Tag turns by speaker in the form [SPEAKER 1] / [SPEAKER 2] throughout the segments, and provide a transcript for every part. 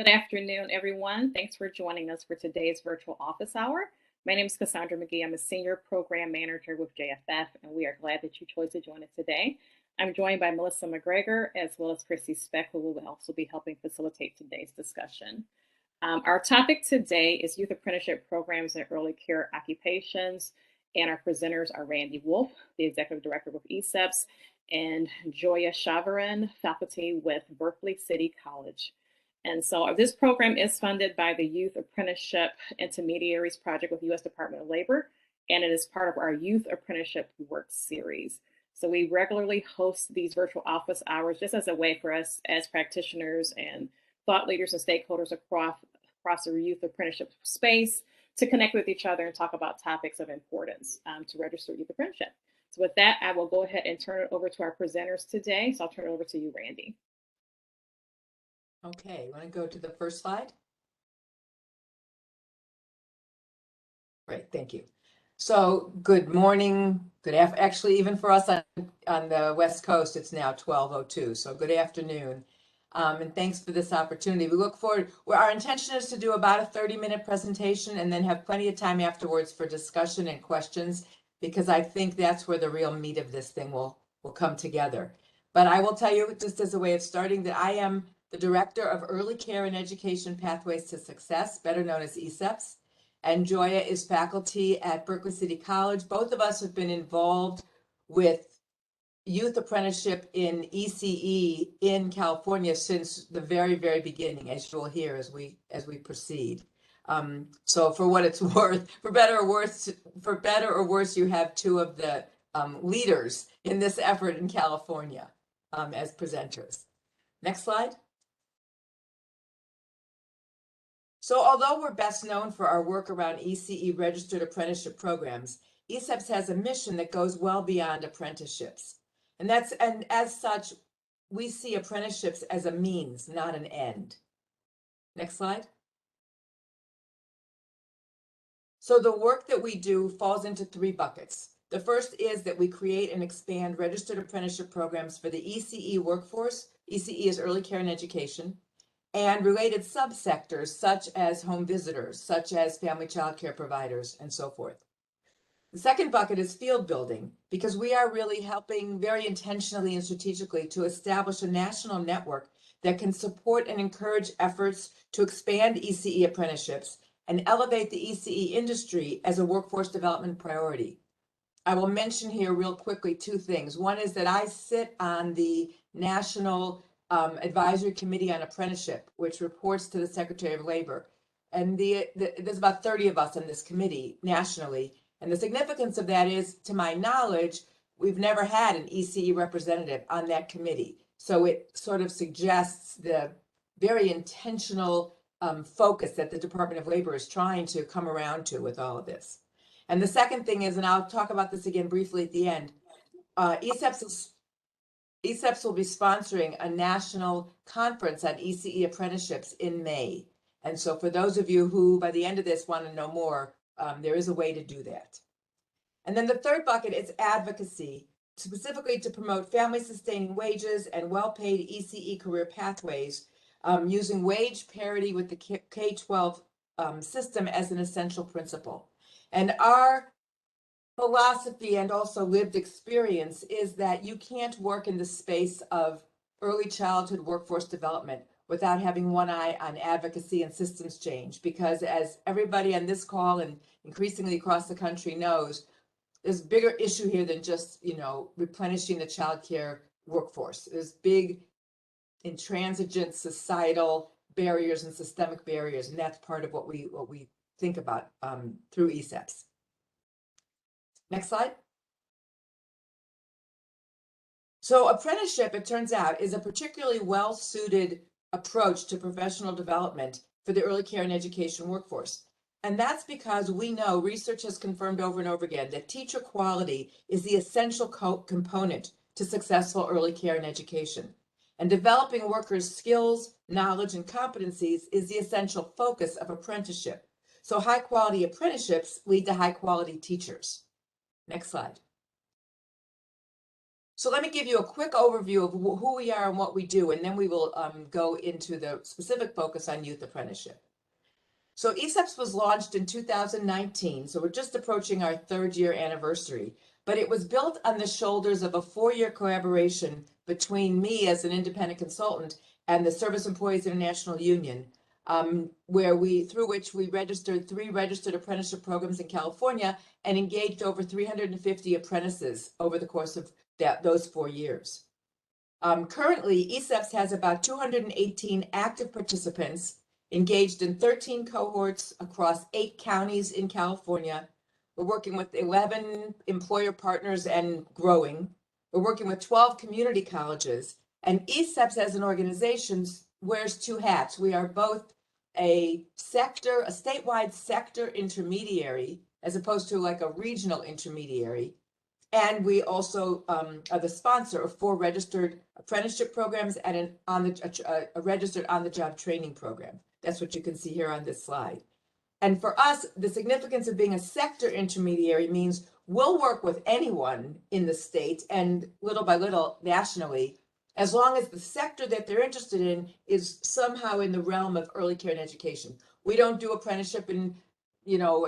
[SPEAKER 1] Good afternoon, everyone. Thanks for joining us for today's virtual office hour. My name is Cassandra McGee. I'm a senior program manager with JFF, and we are glad that you chose to join us today. I'm joined by Melissa McGregor as well as Chrissy Speck, who will also be helping facilitate today's discussion. Our topic today is youth apprenticeship programs and early care occupations, and our presenters are Randy Wolf, the executive director with ECEPTS, and Joya Chavarin, faculty with Berkeley City College. And so this program is funded by the Youth Apprenticeship Intermediaries Project with U.S. Department of Labor, and it is part of our Youth Apprenticeship Work Series. So we regularly host these virtual office hours just as a way for us as practitioners and thought leaders and stakeholders across the youth apprenticeship space to connect with each other and talk about topics of importance to register youth apprenticeship. So with that, I will go ahead and turn it over to our presenters today. So I'll turn it over to you, Randy.
[SPEAKER 2] Okay, you want to go to the first slide? Great, thank you. So good morning, good afternoon. Actually, even for us on the West Coast, it's now 12:02. So good afternoon, and thanks for this opportunity. We look forward. Our intention is to do about a 30-minute presentation and then have plenty of time afterwards for discussion and questions, because I think that's where the real meat of this thing will come together. But I will tell you, just as a way of starting, that I am the Director of Early Care and Education Pathways to Success, better known as ECEPTS, and Joya is faculty at Berkeley City College. Both of us have been involved with youth apprenticeship in ECE in California since the very, very beginning, as you'll hear as we proceed. So for what it's worth, for better or worse, you have two of the leaders in this effort in California as presenters. Next slide. So although we're best known for our work around ECE registered apprenticeship programs, ECEPTS has a mission that goes well beyond apprenticeships. And as such, we see apprenticeships as a means, not an end. Next slide. So the work that we do falls into three buckets. The first is that we create and expand registered apprenticeship programs for the ECE workforce. ECE is early care and education, and related subsectors such as home visitors, such as family child care providers, and so forth. The second bucket is field building, because we are really helping very intentionally and strategically to establish a national network that can support and encourage efforts to expand ECE apprenticeships and elevate the ECE industry as a workforce development priority. I will mention here real quickly two things. One is that I sit on the National Advisory Committee on Apprenticeship, which reports to the Secretary of Labor. And there's about 30 of us on this committee nationally. And the significance of that is, to my knowledge, we've never had an ECE representative on that committee. So it sort of suggests the very intentional focus that the Department of Labor is trying to come around to with all of this. And the second thing is, and I'll talk about this again briefly at the end, ECEPTS will be sponsoring a national conference on ECE apprenticeships in May. And so for those of you who by the end of this want to know more, there is a way to do that. And then the third bucket is advocacy, specifically to promote family sustaining wages and well-paid ECE career pathways, using wage parity with the K-12 system as an essential principle. And our philosophy and also lived experience is that you can't work in the space of early childhood workforce development without having one eye on advocacy and systems change, because as everybody on this call and increasingly across the country knows, there's a bigger issue here than just, replenishing the child care workforce. There's big intransigent societal barriers and systemic barriers, and that's part of what we think about through ECEPTS. Next slide. So apprenticeship, it turns out, is a particularly well-suited approach to professional development for the early care and education workforce. And that's because we know research has confirmed over and over again that teacher quality is the essential component to successful early care and education. And developing workers' skills, knowledge, and competencies is the essential focus of apprenticeship. So high-quality apprenticeships lead to high-quality teachers. Next slide. So let me give you a quick overview of who we are and what we do, and then we will go into the specific focus on youth apprenticeship. So ECEPTS was launched in 2019, so we're just approaching our 3rd year anniversary, but it was built on the shoulders of a 4-year collaboration between me as an independent consultant and the Service Employees International Union, through which we registered 3 registered apprenticeship programs in California and engaged over 350 apprentices over the course of those 4 years. Currently, ECEPTS has about 218 active participants engaged in 13 cohorts across 8 counties in California. We're working with 11 employer partners and growing. We're working with 12 community colleges, and ECEPTS as an organization wears 2 hats. We are both a statewide sector intermediary, as opposed to like a regional intermediary. And we also are the sponsor of 4 registered apprenticeship programs and a registered on-the-job training program. That's what you can see here on this slide. And for us, the significance of being a sector intermediary means we'll work with anyone in the state and little by little nationally, as long as the sector that they're interested in is somehow in the realm of early care and education. We don't do apprenticeship in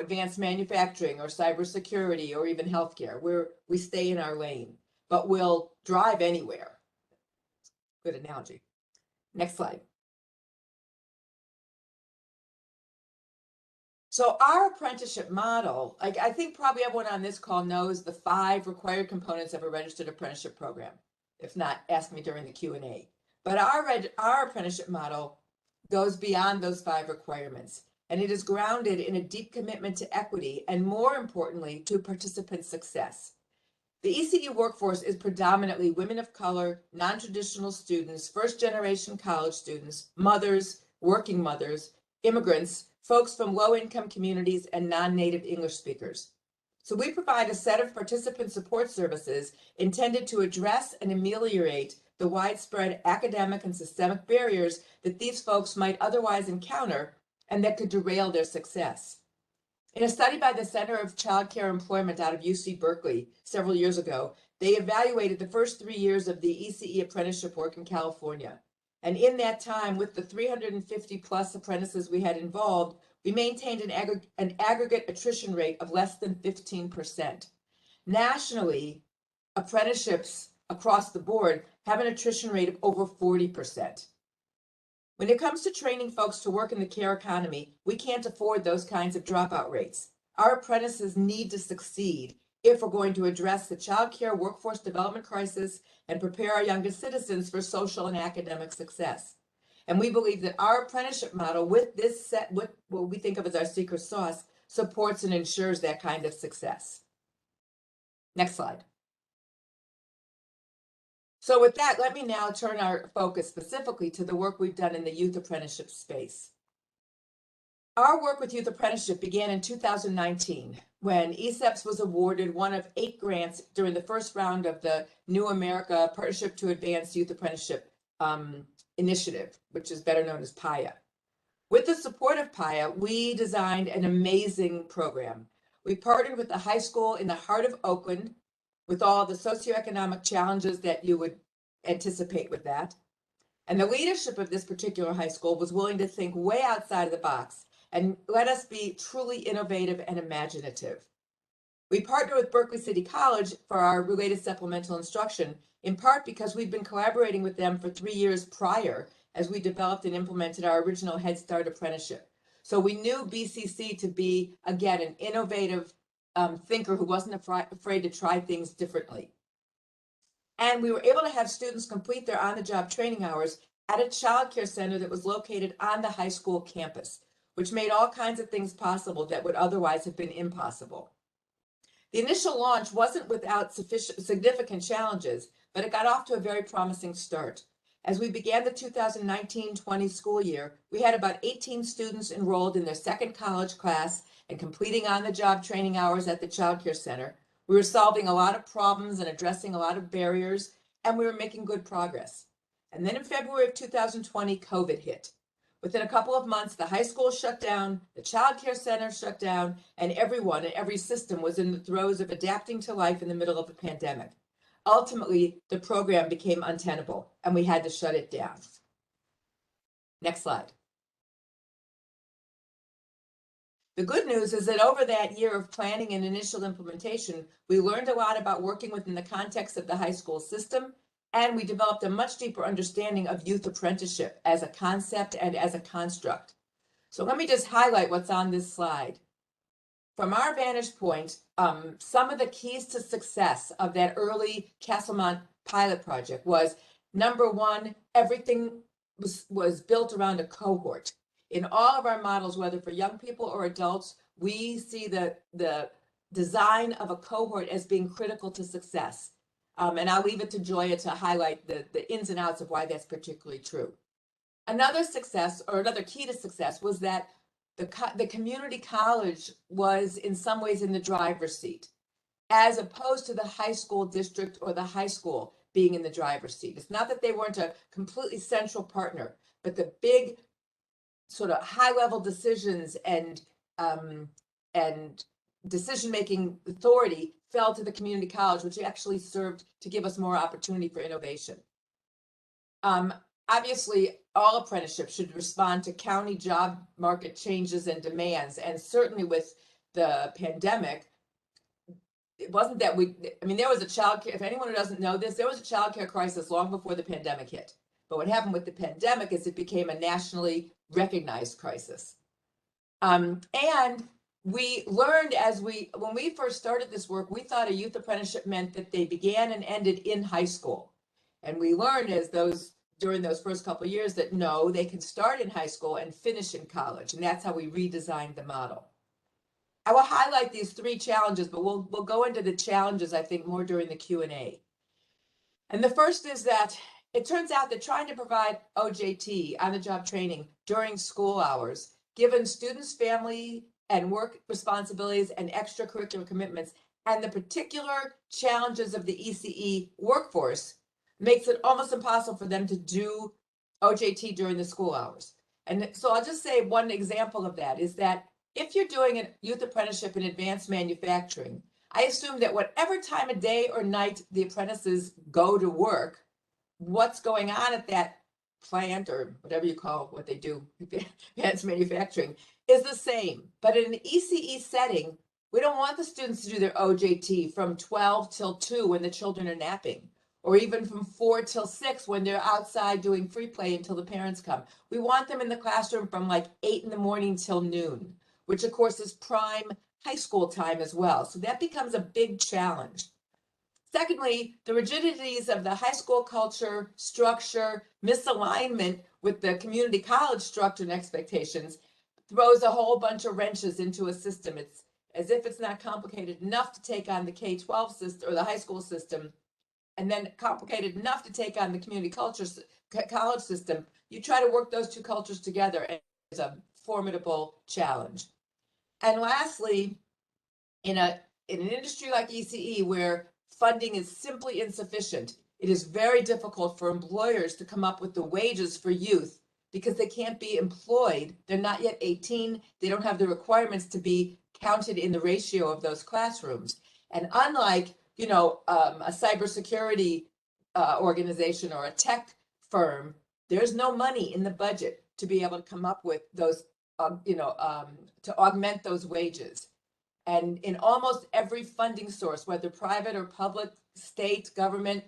[SPEAKER 2] advanced manufacturing or cybersecurity or even healthcare. We stay in our lane, but we'll drive anywhere. Good analogy. Next slide. So our apprenticeship model, I think probably everyone on this call knows the 5 required components of a registered apprenticeship program. If not, ask me during the Q&A. But our apprenticeship model goes beyond those 5 requirements, and it is grounded in a deep commitment to equity and, more importantly, to participant success. The ECE workforce is predominantly women of color, non-traditional students, first-generation college students, mothers, working mothers, immigrants, folks from low-income communities, and non-native English speakers. So we provide a set of participant support services intended to address and ameliorate the widespread academic and systemic barriers that these folks might otherwise encounter and that could derail their success. In a study by the Center of Child Care Employment out of UC Berkeley several years ago, they evaluated the first 3 years of the ECE apprenticeship work in California. And in that time, with the 350 plus apprentices we had involved, we maintained an aggregate attrition rate of less than 15%. Nationally, apprenticeships across the board have an attrition rate of over 40%. When it comes to training folks to work in the care economy, we can't afford those kinds of dropout rates. Our apprentices need to succeed if we're going to address the child care workforce development crisis and prepare our youngest citizens for social and academic success. And we believe that our apprenticeship model, with what we think of as our secret sauce, supports and ensures that kind of success. Next slide. So with that, let me now turn our focus specifically to the work we've done in the youth apprenticeship space. Our work with youth apprenticeship began in 2019 when ECEPTS was awarded one of 8 grants during the first round of the New America Partnership to Advance Youth Apprenticeship Initiative, which is better known as PIA. With the support of PIA, we designed an amazing program. We partnered with a high school in the heart of Oakland with all the socioeconomic challenges that you would anticipate with that. And the leadership of this particular high school was willing to think way outside of the box and let us be truly innovative and imaginative. We partnered with Berkeley City College for our related supplemental instruction, in part because we've been collaborating with them for 3 years prior as we developed and implemented our original Head Start apprenticeship. So we knew BCC to be, again, an innovative thinker who wasn't afraid to try things differently. And we were able to have students complete their on-the-job training hours at a child care center that was located on the high school campus, which made all kinds of things possible that would otherwise have been impossible. The initial launch wasn't without significant challenges, but it got off to a very promising start. As we began the 2019-20 school year, we had about 18 students enrolled in their second college class and completing on-the-job training hours at the child care center. We were solving a lot of problems and addressing a lot of barriers, and we were making good progress. And then in February of 2020, COVID hit. Within a couple of months, the high school shut down, the child care center shut down, and everyone and every system was in the throes of adapting to life in the middle of a pandemic. ultimately the program became untenable and we had to shut it down. Next slide. The good news is that over that year of planning and initial implementation, we learned a lot about working within the context of the high school system, and we developed a much deeper understanding of youth apprenticeship as a concept and as a construct. So let me just highlight what's on this slide. From our vantage point, some of the keys to success of that early Castlemont pilot project was, number one, everything was built around a cohort. In all of our models, whether for young people or adults, we see the design of a cohort as being critical to success. And I'll leave it to Joya to highlight the ins and outs of why that's particularly true. Another success, or another key to success, was that the community college was in some ways in the driver's seat, as opposed to the high school district or the high school being in the driver's seat. It's not that they weren't a completely central partner, but the big sort of high-level decisions and decision-making authority fell to the community college, which actually served to give us more opportunity for innovation. Obviously, all apprenticeships should respond to county job market changes and demands, and certainly with the pandemic, it wasn't that there was a childcare, if anyone who doesn't know this, there was a childcare crisis long before the pandemic hit. But what happened with the pandemic is it became a nationally recognized crisis. And we learned when we first started this work, we thought a youth apprenticeship meant that they began and ended in high school. And we learned during those first couple of years that no, they can start in high school and finish in college. And that's how we redesigned the model. I will highlight these 3 challenges, but we'll go into the challenges, I think, more during the Q&A. And the first is that it turns out that trying to provide OJT, on-the-job training, during school hours, given students' family and work responsibilities and extracurricular commitments, and the particular challenges of the ECE workforce, makes it almost impossible for them to do OJT during the school hours. And so I'll just say one example of that is that if you're doing a youth apprenticeship in advanced manufacturing, I assume that whatever time of day or night the apprentices go to work, what's going on at that plant or whatever you call what they do, advanced manufacturing, is the same. But in an ECE setting, we don't want the students to do their OJT from 12 till 2 when the children are napping, or even from 4 till 6 when they're outside doing free play until the parents come. We want them in the classroom from like 8 in the morning till noon, which of course is prime high school time as well. So that becomes a big challenge. Secondly, the rigidities of the high school culture, structure, misalignment with the community college structure and expectations throws a whole bunch of wrenches into a system. It's as if it's not complicated enough to take on the K-12 system or the high school system, and then complicated enough to take on the community college system. You try to work those 2 cultures together, and it's a formidable challenge. And lastly, in an industry like ECE where funding is simply insufficient, it is very difficult for employers to come up with the wages for youth because they can't be employed. They're not yet 18. They don't have the requirements to be counted in the ratio of those classrooms. And unlike, a cybersecurity organization or a tech firm, there's no money in the budget to be able to come up with those, to augment those wages. And in almost every funding source, whether private or public, state, government,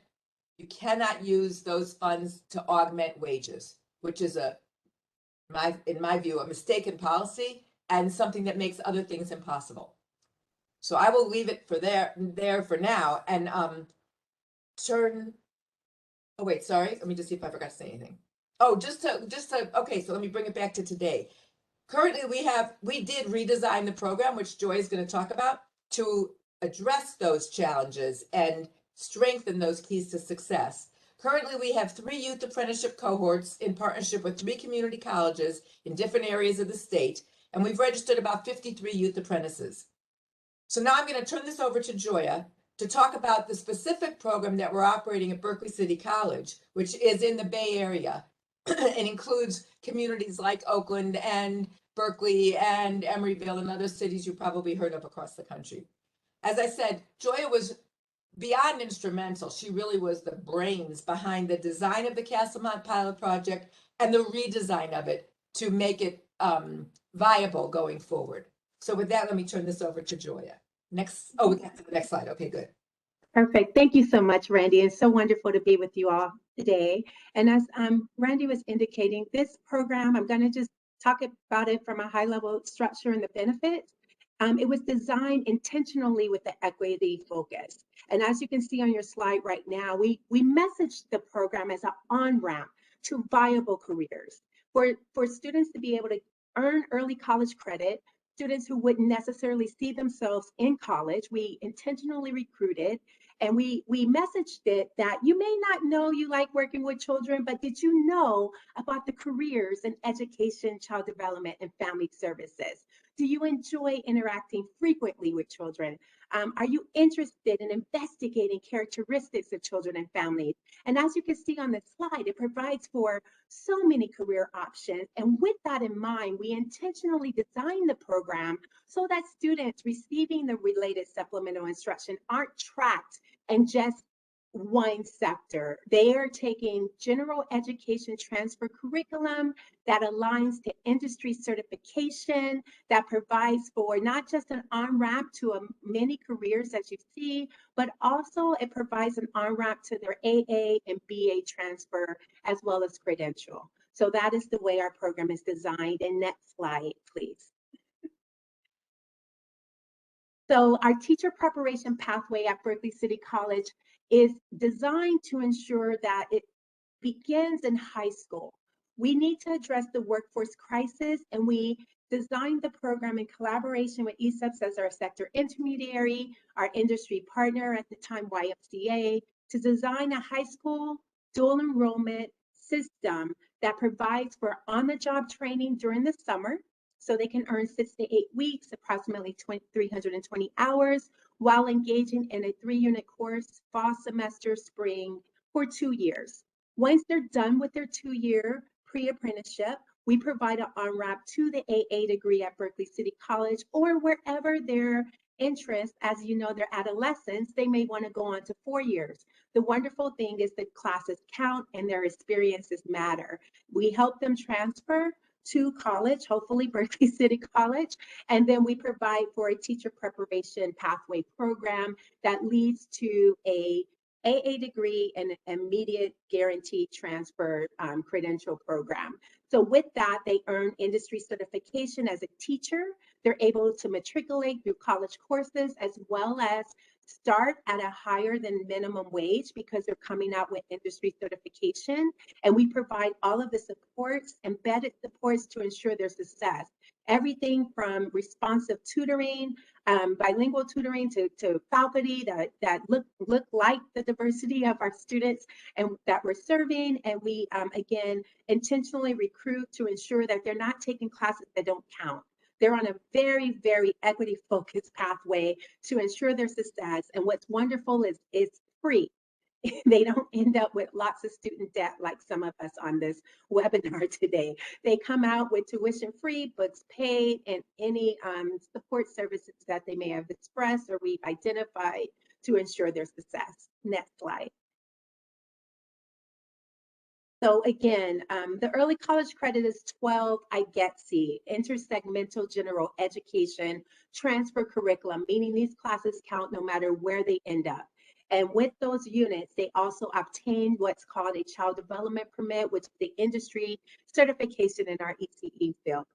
[SPEAKER 2] you cannot use those funds to augment wages, which is in my view, a mistaken policy and something that makes other things impossible. So I will leave it there for now and let me just see if I forgot to say anything. Oh, okay, so let me bring it back to today. Currently, we did redesign the program, which Joy is going to talk about, to address those challenges and strengthen those keys to success. Currently, we have 3 youth apprenticeship cohorts in partnership with 3 community colleges in different areas of the state, and we've registered about 53 youth apprentices. So now I'm going to turn this over to Joya to talk about the specific program that we're operating at Berkeley City College, which is in the Bay Area. It includes communities like Oakland and Berkeley and Emeryville and other cities you probably heard of across the country. As I said, Joya was beyond instrumental, she really was the brains behind the design of the Castlemont pilot project and the redesign of it to make it viable going forward. So with that, let me turn this over to Joya. Next, oh, we got to the next slide. Okay, good.
[SPEAKER 3] Perfect. Thank you so much, Randy. It's so wonderful to be with you all today. And as Randy was indicating, this program, I'm going to just talk about it from a high level structure and the benefits. It was designed intentionally with the equity focus. And as you can see on your slide right now, we messaged the program as an on-ramp to viable careers for students to be able to earn early college credit. Students who wouldn't necessarily see themselves in college, we intentionally recruited, and we messaged it that you may not know you like working with children, but did you know about the careers in education, child development, and family services? Do you enjoy interacting frequently with children? Are you interested in investigating characteristics of children and families? And as you can see on the slide, it provides for so many career options. And with that in mind, we intentionally designed the program so that students receiving the related supplemental instruction aren't tracked in just one sector. They are taking general education transfer curriculum that aligns to industry certification, that provides for not just an on-ramp to many careers as you see, but also it provides an on-ramp to their AA and BA transfer as well as credential. So that is the way our program is designed. And next slide, please. So our teacher preparation pathway at Berkeley City College is designed to ensure that it begins in high school. We need to address the workforce crisis, and we designed the program in collaboration with ECEPTS as our sector intermediary, our industry partner at the time, YFCA, to design a high school dual enrollment system that provides for on-the-job training during the summer, so they can earn 6 to 8 weeks, approximately 320 hours, while engaging in a 3-unit course, fall semester, spring, for 2 years. Once they're done with their 2-year pre-apprenticeship, we provide an on-ramp to the AA degree at Berkeley City College or wherever their interest, as you know, they're adolescents, they may want to go on to 4 years. The wonderful thing is that classes count and their experiences matter. We help them transfer to college, hopefully Berkeley City College, and then we provide for a teacher preparation pathway program that leads to a AA degree and immediate guaranteed transfer credential program. So with that, they earn industry certification as a teacher. They're able to matriculate through college courses as well as start at a higher than minimum wage because they're coming out with industry certification. And we provide all of the supports, embedded supports to ensure their success. Everything from responsive tutoring, bilingual tutoring to faculty that look like the diversity of our students and that we're serving. And we, again, intentionally recruit to ensure that they're not taking classes that don't count. They're on a very, very equity focused pathway to ensure their success. And what's wonderful is it's free. They don't end up with lots of student debt like some of us on this webinar today. They come out with tuition free, books paid, and any support services that they may have expressed or we've identified to ensure their success. Next slide. So again, the early college credit is 12 IGETC, intersegmental general education transfer curriculum, meaning these classes count no matter where they end up. And with those units, they also obtain what's called a child development permit, which is the industry certification in our ECE field.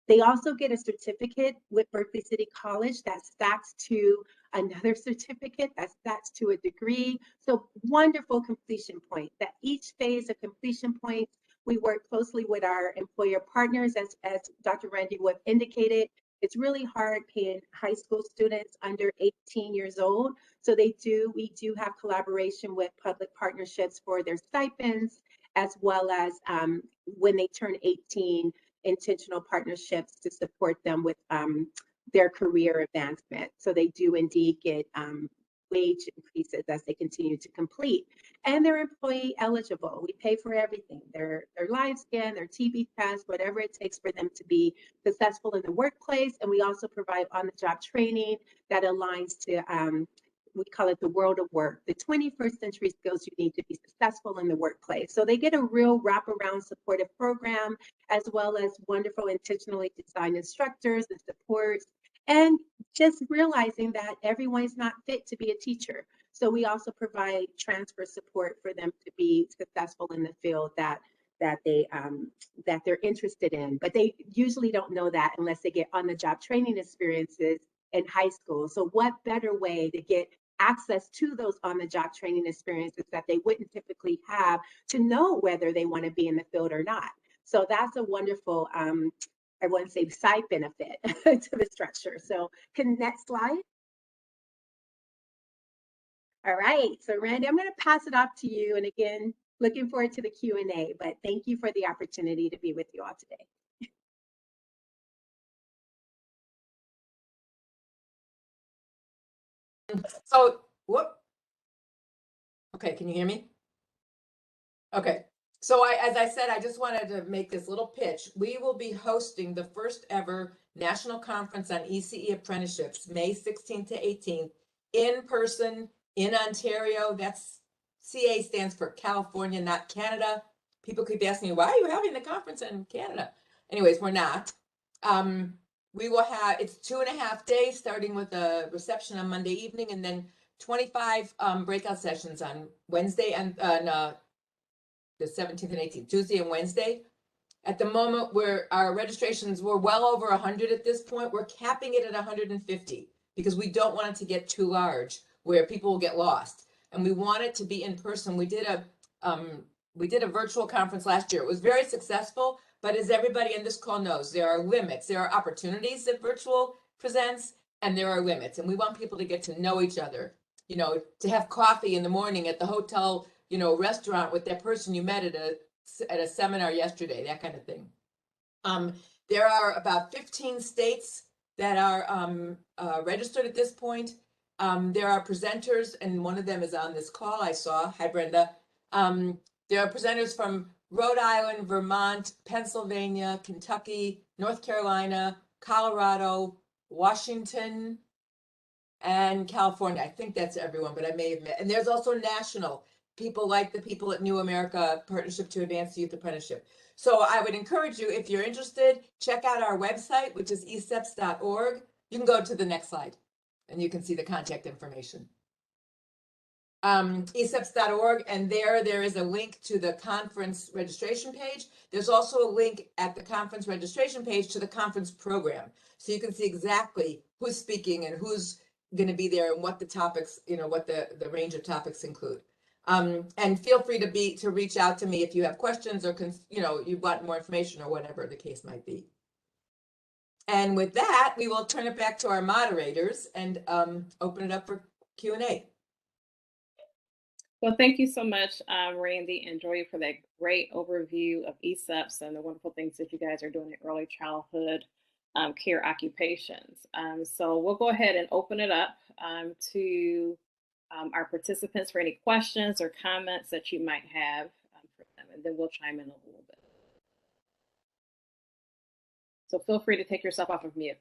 [SPEAKER 3] They also get a certificate with Berkeley City College that stacks to another certificate that stacks to a degree. So wonderful completion point. That each phase of completion points, we work closely with our employer partners, as Dr. Randy Wood indicated. It's really hard paying high school students under 18 years old. So we do have collaboration with public partnerships for their stipends, as well as when they turn 18, intentional partnerships to support them with their career advancement. So they do indeed get wage increases as they continue to complete. And they're employee eligible. We pay for everything, their live scan, their TB test, whatever it takes for them to be successful in the workplace. And we also provide on-the-job training that aligns to we call it the world of work, the 21st century skills you need to be successful in the workplace. So they get a real wraparound supportive program, as well as wonderful intentionally designed instructors and supports, and just realizing that everyone is not fit to be a teacher. So we also provide transfer support for them to be successful in the field that they're interested in, but they usually don't know that unless they get on the job training experiences in high school. So what better way to get access to those on the job training experiences that they wouldn't typically have to know whether they want to be in the field or not. So that's a wonderful, I wouldn't say side benefit to the structure. So next slide. All right, so Randy, I'm going to pass it off to you. And again, looking forward to the Q&A, but thank you for the opportunity to be with you all today.
[SPEAKER 2] So, okay, can you hear me? Okay, so as I said, I just wanted to make this little pitch. We will be hosting the first ever national conference on ECE apprenticeships, May 16th to 18th, in person in Ontario. That's CA stands for California, not Canada. People keep asking me, why are you having the conference in Canada? Anyways, we're not. We will have, it's 2.5 days, starting with a reception on Monday evening, and then 25 breakout sessions on Wednesday and the 17th and 18th, Tuesday and Wednesday. At the moment, where our registrations were well over 100 at this point, we're capping it at 150 because we don't want it to get too large where people will get lost. And we want it to be in person. We did a virtual conference last year. It was very successful, but as everybody in this call knows, there are limits. There are opportunities that virtual presents, and there are limits. And we want people to get to know each other, you know, to have coffee in the morning at the hotel, you know, restaurant with that person you met at a seminar yesterday, that kind of thing. There are about 15 states that are registered at this point. There are presenters, and one of them is on this call, I saw. Hi, Brenda. There are presenters from Rhode Island, Vermont, Pennsylvania, Kentucky, North Carolina, Colorado, Washington, and California. I think that's everyone, but I may have met. And there's also national people like the people at New America Partnership to Advance Youth Apprenticeship. So I would encourage you, if you're interested, check out our website, which is ECEPTS.org. You can go to the next slide and you can see the contact information. ECEPTS.org, and there is a link to the conference registration page. There's also a link at the conference registration page to the conference program. So you can see exactly who's speaking and who's going to be there and what the topics, you know, what the range of topics include. And feel free to reach out to me if you have questions or, you know, you want more information or whatever the case might be. And with that, we will turn it back to our moderators and open it up for Q&A.
[SPEAKER 1] Well, thank you so much, Randy and Joy, for that great overview of ECEPTS and the wonderful things that you guys are doing in early childhood care occupations. So we'll go ahead and open it up to our participants for any questions or comments that you might have for them, and then we'll chime in a little bit. So feel free to take yourself off of mute.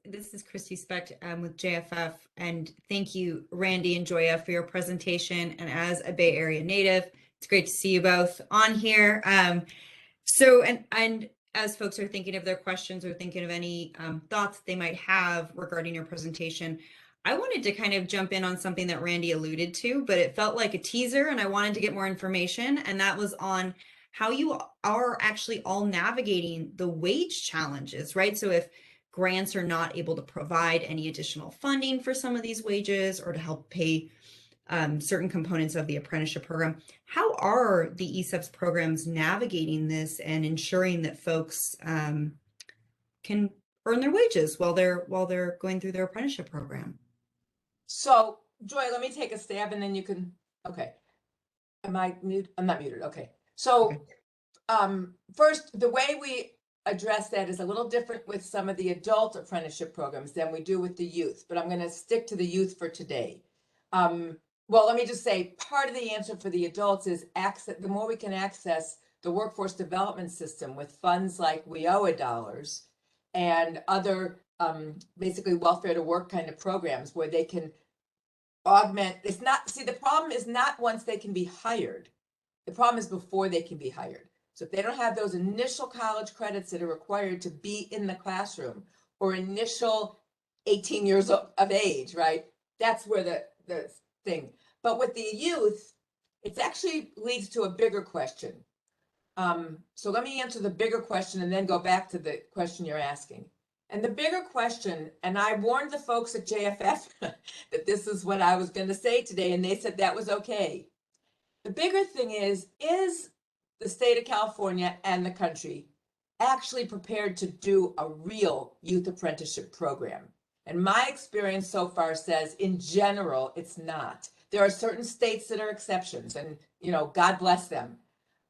[SPEAKER 4] This is Christy Specht with JFF, and thank you, Randy and Joya, for your presentation. And as a Bay Area native, it's great to see you both on here. So, and as folks are thinking of their questions or thinking of any thoughts they might have regarding your presentation, I wanted to kind of jump in on something that Randy alluded to, but it felt like a teaser, and I wanted to get more information, and that was on how you are actually all navigating the wage challenges, right? So if grants are not able to provide any additional funding for some of these wages or to help pay certain components of the apprenticeship program, how are the ECEPTS programs navigating this and ensuring that folks can earn their wages while they're going through their apprenticeship program?
[SPEAKER 2] So, Joy, let me take a stab and then you can, okay. Am I muted? I'm not muted, okay. So, okay. First, the way we address that is a little different with some of the adult apprenticeship programs than we do with the youth, but I'm going to stick to the youth for today. Well, let me just say, part of the answer for the adults is access. The more we can access the workforce development system with funds like WIOA dollars and other basically welfare to work kind of programs where they can augment. It's not, see, the problem is not once they can be hired. The problem is before they can be hired. So if they don't have those initial college credits that are required to be in the classroom or initial 18 years of age, right? That's where the thing. But with the youth, it actually leads to a bigger question. So let me answer the bigger question and then go back to the question you're asking. And the bigger question, and I warned the folks at JFF that this is what I was going to say today, and they said that was okay. The bigger thing is the state of California and the country actually prepared to do a real youth apprenticeship program? And my experience so far says, in general, it's not. There are certain states that are exceptions, and, you know, God bless them.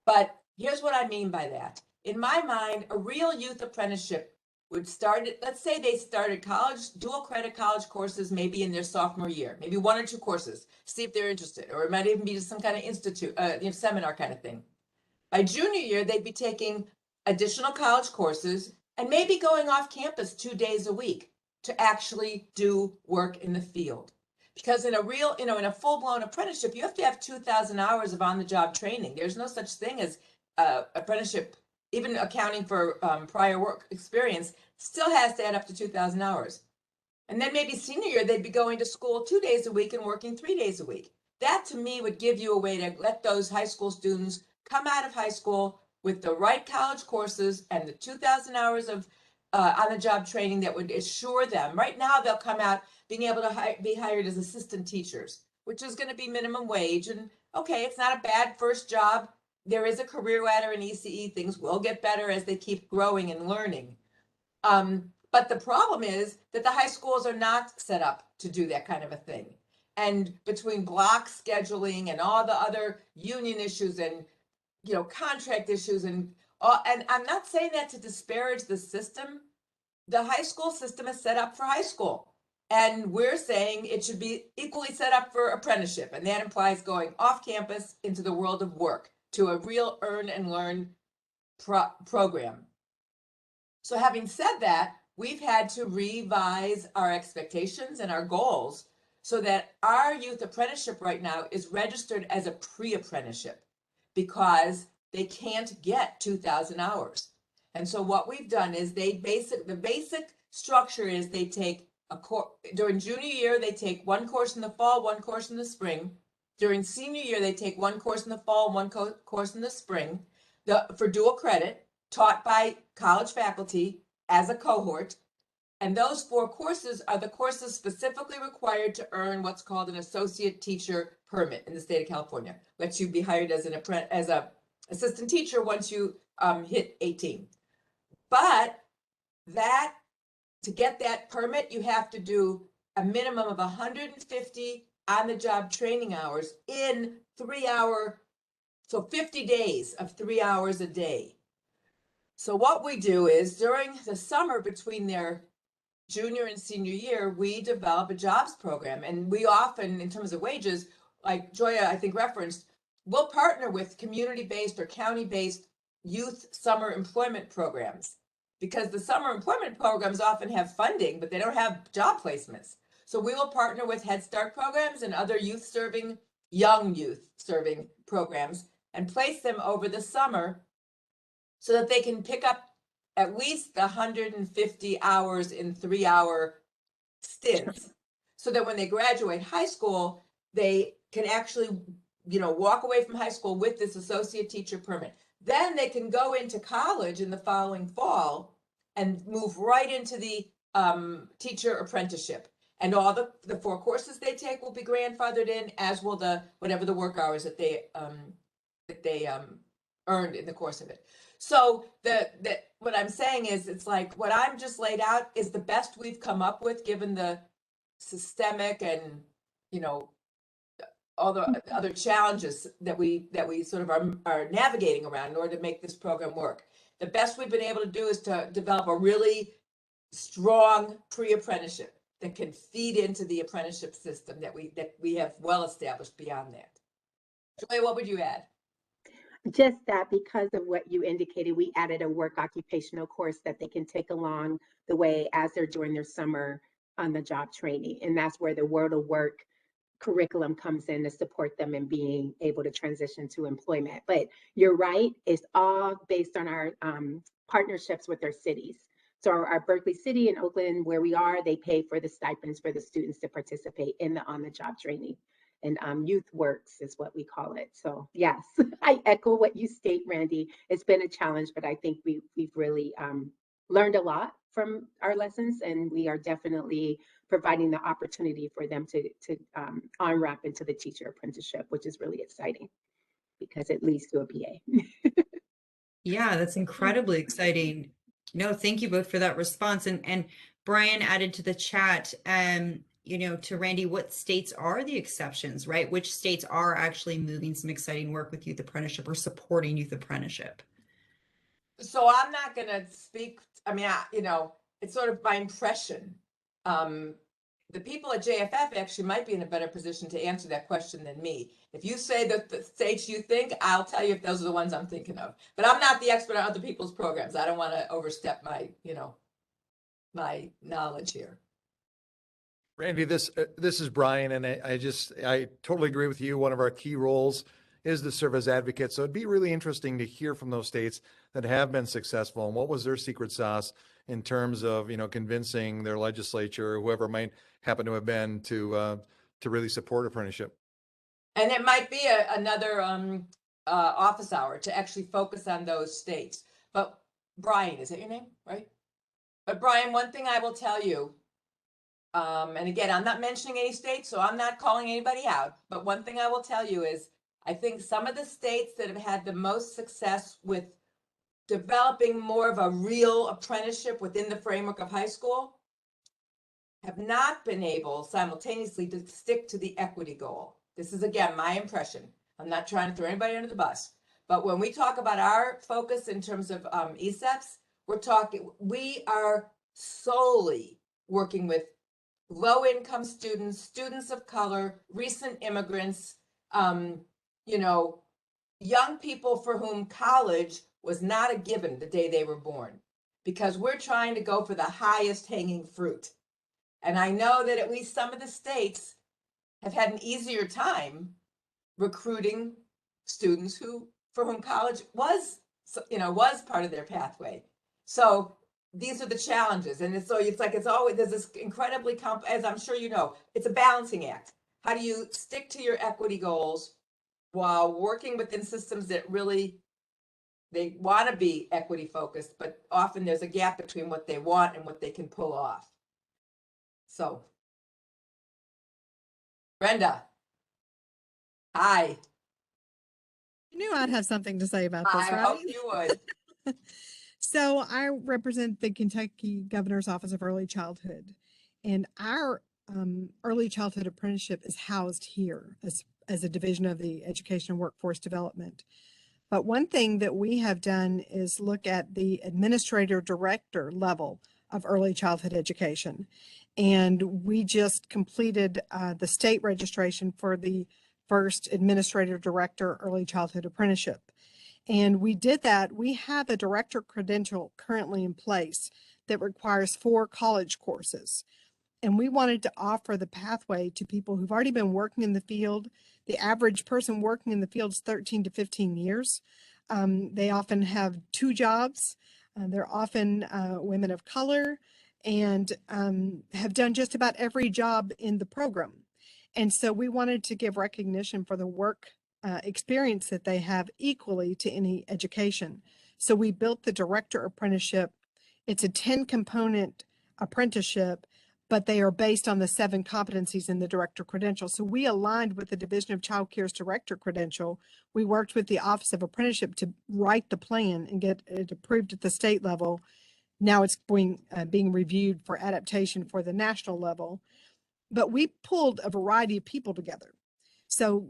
[SPEAKER 2] But here's what I mean by that. In my mind, a real youth apprenticeship would start, let's say they started college, dual credit college courses, maybe in their sophomore year, maybe 1 or 2 courses, see if they're interested, or it might even be some kind of institute, seminar kind of thing. By junior year, they'd be taking additional college courses and maybe going off campus 2 days a week to actually do work in the field. Because in a real, in a full-blown apprenticeship, you have to have 2,000 hours of on-the-job training. There's no such thing as apprenticeship, even accounting for prior work experience, still has to add up to 2,000 hours. And then maybe senior year, they'd be going to school 2 days a week and working 3 days a week. That to me would give you a way to let those high school students come out of high school with the right college courses and the 2,000 hours of on-the-job training that would assure them. Right now, they'll come out being able to be hired as assistant teachers, which is going to be minimum wage. And okay, it's not a bad first job. There is a career ladder in ECE. Things will get better as they keep growing and learning. But the problem is that the high schools are not set up to do that kind of a thing. And between block scheduling and all the other union issues and, you know, contract issues and I'm not saying that to disparage the system. The high school system is set up for high school. And we're saying it should be equally set up for apprenticeship. And that implies going off campus into the world of work to a real earn and learn program. So having said that, we've had to revise our expectations and our goals so that our youth apprenticeship right now is registered as a pre-apprenticeship because they can't get 2,000 hours. And so what we've done is the basic structure is they take during junior year, they take 1 course in the fall, 1 course in the spring. During senior year, they take 1 course in the fall, 1 course in the spring, for dual credit, taught by college faculty as a cohort. And those 4 courses are the courses specifically required to earn what's called an associate teacher permit in the state of California. Lets you be hired as an assistant teacher once you hit 18. But to get that permit, you have to do a minimum of 150 on-the-job training hours in 3-hour, so 50 days of 3 hours a day. So what we do is during the summer between their junior and senior year, we develop a jobs program. And we often, in terms of wages, like Joya, I think referenced, we'll partner with community-based or county-based youth summer employment programs because the summer employment programs often have funding, but they don't have job placements. So we will partner with Head Start programs and other young youth serving programs and place them over the summer so that they can pick up at least 150 hours in 3-hour stints so that when they graduate high school, they can actually, walk away from high school with this associate teacher permit. Then they can go into college in the following fall and move right into the teacher apprenticeship. And all the 4 courses they take will be grandfathered in, as will whatever the work hours that they earned in the course of it. So what I'm saying is, it's like what I'm just laid out is the best we've come up with, given the systemic and all the other challenges that we sort of are navigating around in order to make this program work. The best we've been able to do is to develop a really strong pre-apprenticeship that can feed into the apprenticeship system that we have well established beyond that. Joy, what would you add?
[SPEAKER 3] Just that because of what you indicated, we added a work occupational course that they can take along the way as they're doing their summer on the job training. And that's where the World of Work curriculum comes in to support them in being able to transition to employment. But you're right, it's all based on our partnerships with our cities. So our Berkeley City and Oakland, where we are, they pay for the stipends for the students to participate in the on-the-job training. And Youth Works is what we call it. So yes, I echo what you state, Randy. It's been a challenge, but I think we've really learned a lot from our lessons, and we are definitely providing the opportunity for them to on-ramp into the teacher apprenticeship, which is really exciting because it leads to a BA.
[SPEAKER 4] Yeah, that's incredibly exciting. No, thank you both for that response. And Brian added to the chat, to Randy, what states are the exceptions, right? Which states are actually moving some exciting work with youth apprenticeship or supporting youth apprenticeship?
[SPEAKER 2] So I'm not going to speak. I mean, it's sort of my impression. The people at JFF actually might be in a better position to answer that question than me. If you say that the states you think, I'll tell you if those are the ones I'm thinking of. But I'm not the expert on other people's programs. I don't want to overstep my, my knowledge here.
[SPEAKER 5] Randy, this is Brian, and I totally agree with you. One of our key roles is to serve as advocates. So it'd be really interesting to hear from those states that have been successful and what was their secret sauce in terms of, convincing their legislature or whoever might happen to have been to really support apprenticeship.
[SPEAKER 2] And it might be another office hour to actually focus on those states. But Brian, is that your name, right? But Brian, one thing I will tell you, and again, I'm not mentioning any states, so I'm not calling anybody out. But one thing I will tell you is, I think some of the states that have had the most success with developing more of a real apprenticeship within the framework of high school have not been able simultaneously to stick to the equity goal. This is, again, my impression. I'm not trying to throw anybody under the bus. But when we talk about our focus in terms of ECEPTS, we are solely working with low-income students, students of color, recent immigrants, young people for whom college was not a given the day they were born, because we're trying to go for the highest hanging fruit. And I know that at least some of the states have had an easier time recruiting students for whom college was part of their pathway. So these are the challenges. And it's always, there's this incredibly, as I'm sure you know, it's a balancing act. How do you stick to your equity goals while working within systems that really, they want to be equity focused, but often there's a gap between what they want and what they can pull off. So, Brenda, hi.
[SPEAKER 6] You knew I'd have something to say about this,
[SPEAKER 2] I
[SPEAKER 6] right?
[SPEAKER 2] hope you would.
[SPEAKER 6] So I represent the Kentucky Governor's Office of Early Childhood, and our early childhood apprenticeship is housed here as a division of the Education and Workforce Development. But one thing that we have done is look at the administrator director level of early childhood education. And we just completed the state registration for the first administrator director early childhood apprenticeship. And we did that. We have a director credential currently in place that requires 4 college courses. And we wanted to offer the pathway to people who've already been working in the field. The average person working in the field is 13 to 15 years. They often have 2 jobs. They're often women of color and have done just about every job in the program. And so we wanted to give recognition for the work experience that they have equally to any education. So we built the director apprenticeship. It's a 10-component apprenticeship, but they are based on the 7 competencies in the director credential. So we aligned with the Division of Child Care's director credential. We worked with the Office of Apprenticeship to write the plan and get it approved at the state level. Now it's being reviewed for adaptation for the national level. But we pulled a variety of people together. So,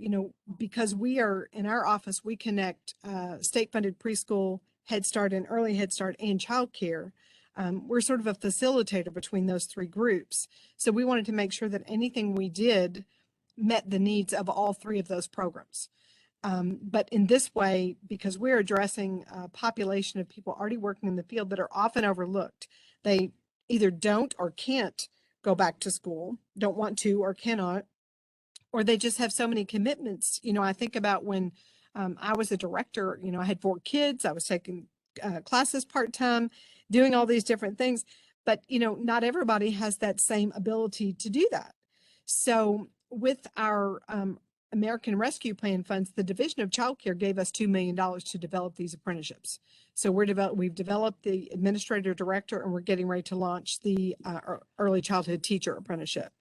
[SPEAKER 6] because we are in our office, we connect state-funded preschool, Head Start and early Head Start and child care. We're sort of a facilitator between those 3 groups. So we wanted to make sure that anything we did met the needs of all 3 of those programs. But in this way, because we're addressing a population of people already working in the field that are often overlooked, they either don't or can't go back to school, don't want to or cannot, or they just have so many commitments. I think about when I was a director, I had 4 kids, I was taking classes part-time, doing all these different things, but, not everybody has that same ability to do that. So with our American Rescue Plan funds, the Division of Child Care gave us $2 million to develop these apprenticeships. So we've developed the administrator director, and we're getting ready to launch the early childhood teacher apprenticeship.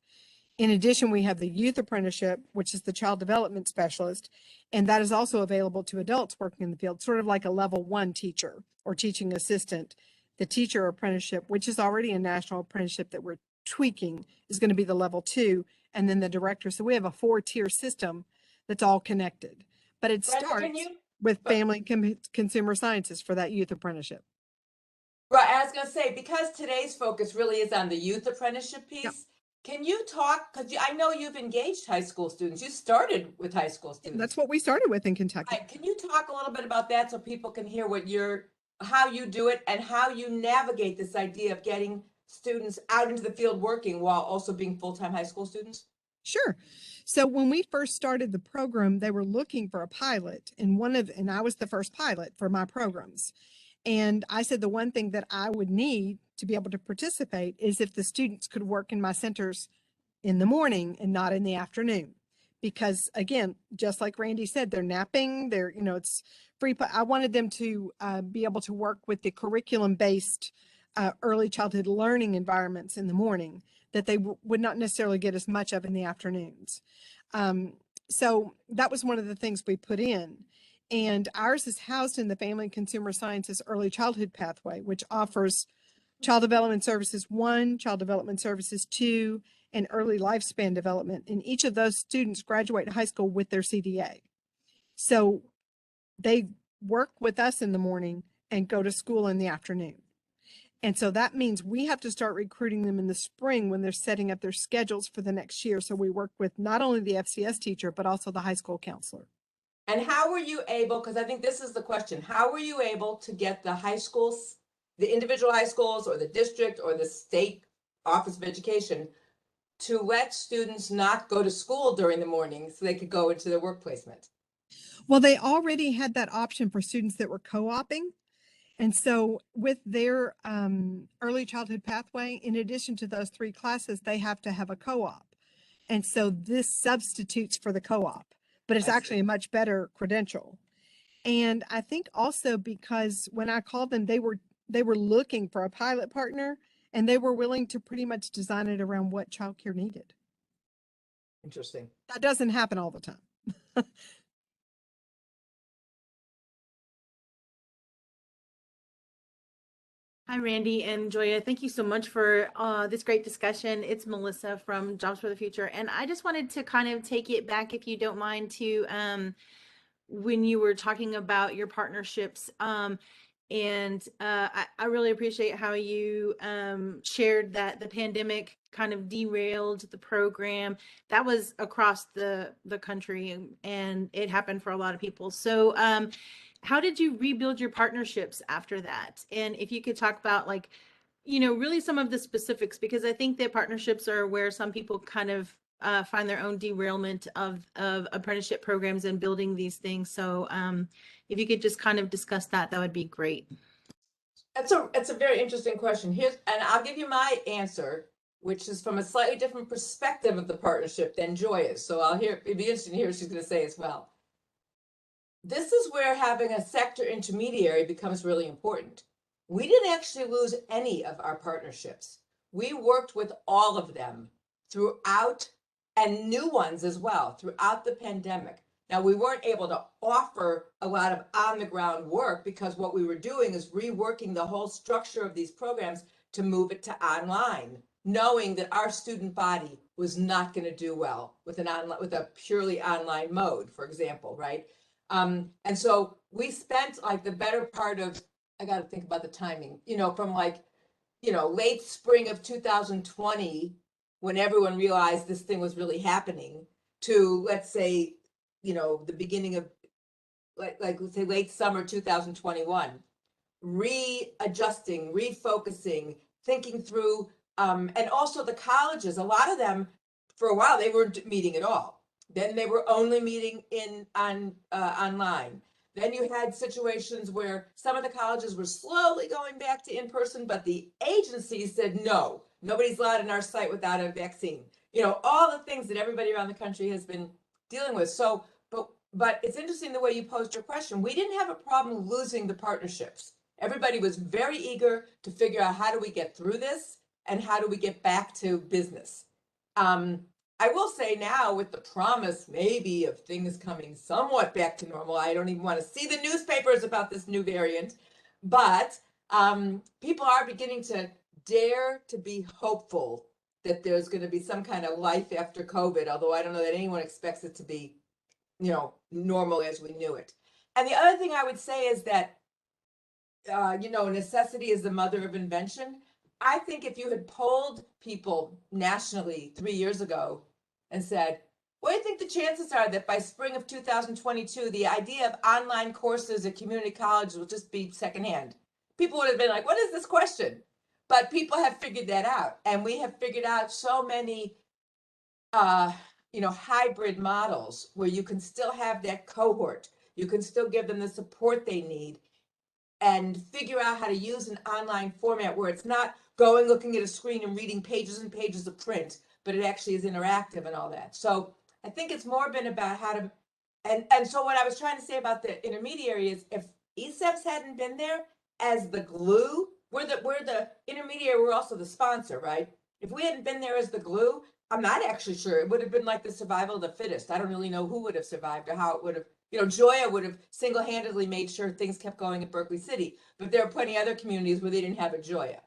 [SPEAKER 6] In addition, we have the youth apprenticeship, which is the child development specialist, and that is also available to adults working in the field, sort of like a level 1 teacher or teaching assistant. The teacher apprenticeship, which is already a national apprenticeship that we're tweaking, is going to be the level 2, and then the director. So we have a 4-tier system that's all connected. But it starts with family consumer sciences for that youth apprenticeship.
[SPEAKER 2] Right, I was going to say, because today's focus really is on the youth apprenticeship piece.
[SPEAKER 6] Yep.
[SPEAKER 2] Can you talk, because I know you've engaged high school students. You started with high school students.
[SPEAKER 6] That's what we started with in Kentucky.
[SPEAKER 2] Right. Can you talk a little bit about that so people can hear how you do it and how you navigate this idea of getting students out into the field working while also being full-time high school students?
[SPEAKER 6] Sure. So when we first started the program, they were looking for a pilot, and I was the first pilot for my programs. And I said the one thing that I would need to be able to participate is if the students could work in my centers in the morning and not in the afternoon. Because again, just like Randy said, they're napping, it's free. I wanted them to be able to work with the curriculum-based early childhood learning environments in the morning that they would not necessarily get as much of in the afternoons. So that was one of the things we put in. And ours is housed in the Family and Consumer Sciences Early Childhood Pathway, which offers Child Development Services 1, Child Development Services 2, and Early Lifespan Development. And each of those students graduate high school with their CDA. So they work with us in the morning and go to school in the afternoon. And so that means we have to start recruiting them in the spring when they're setting up their schedules for the next year. So we work with not only the FCS teacher, but also the high school counselor.
[SPEAKER 2] And how were you able, because I think this is the question, how were you able to get the high schools, the individual high schools or the district or the state office of education to let students not go to school during the morning so they could go into the work placement?
[SPEAKER 6] Well, they already had that option for students that were co-oping. And so with their early childhood pathway, in addition to those 3 classes, they have to have a co-op. And so this substitutes for the co-op, but it's actually a much better credential. And I think also because when I called them, they were looking for a pilot partner, and they were willing to pretty much design it around what childcare needed.
[SPEAKER 2] Interesting.
[SPEAKER 6] That doesn't happen all the time.
[SPEAKER 7] Hi, Randy and Joya. Thank you so much for this great discussion. It's Melissa from Jobs for the Future. And I just wanted to kind of take it back, if you don't mind, to when you were talking about your partnerships. I really appreciate how you shared that the pandemic kind of derailed the program. That was across the country, and it happened for a lot of people. So how did you rebuild your partnerships after that? And if you could talk about really some of the specifics, because I think that partnerships are where some people kind of find their own derailment of apprenticeship programs and building these things. So if you could just kind of discuss that, that would be great.
[SPEAKER 2] It's a very interesting question. And I'll give you my answer, which is from a slightly different perspective of the partnership than Joya's. So it'd be interesting to hear what she's going to say as well. This is where having a sector intermediary becomes really important. We didn't actually lose any of our partnerships. We worked with all of them throughout, and new ones as well, throughout the pandemic. Now, we weren't able to offer a lot of on-the-ground work because what we were doing is reworking the whole structure of these programs to move it to online, knowing that our student body was not going to do well with a purely online mode, for example, right? And so we spent the better part of, I got to think about the timing, from late spring of 2020, when everyone realized this thing was really happening, to let's say, the beginning of like let's say late summer 2021, readjusting, refocusing, thinking through, and also the colleges, a lot of them, for a while, they weren't meeting at all. Then they were only meeting online. Then you had situations where some of the colleges were slowly going back to in-person, but the agencies said, no, nobody's allowed in our site without a vaccine. You know, all the things that everybody around the country has been dealing with. So, but it's interesting the way you posed your question. We didn't have a problem losing the partnerships. Everybody was very eager to figure out, how do we get through this and how do we get back to business? I will say now, with the promise maybe of things coming somewhat back to normal, I don't even want to see the newspapers about this new variant, but people are beginning to dare to be hopeful that there's going to be some kind of life after COVID, although I don't know that anyone expects it to be, you know, normal as we knew it. And the other thing I would say is that, you know, necessity is the mother of invention. I think if you had polled people nationally 3 years ago and said, what do you think the chances are that by spring of 2022, the idea of online courses at community colleges will just be secondhand? People would have been like, what is this question? But people have figured that out. And we have figured out so many, you know, hybrid models where you can still have that cohort. You can still give them the support they need and figure out how to use an online format where it's not going, looking at a screen and reading pages and pages of print, but it actually is interactive and all that. So I think it's more been about how to, and so what I was trying to say about the intermediary is, if ECEPTS hadn't been there as the glue, we're the intermediary, we're also the sponsor, right? If we hadn't been there as the glue, I'm not actually sure. It would have been like the survival of the fittest. I don't really know who would have survived or how it would have. You know, Joya would have single-handedly made sure things kept going in Berkeley City, but there are plenty of other communities where they didn't have a Joya.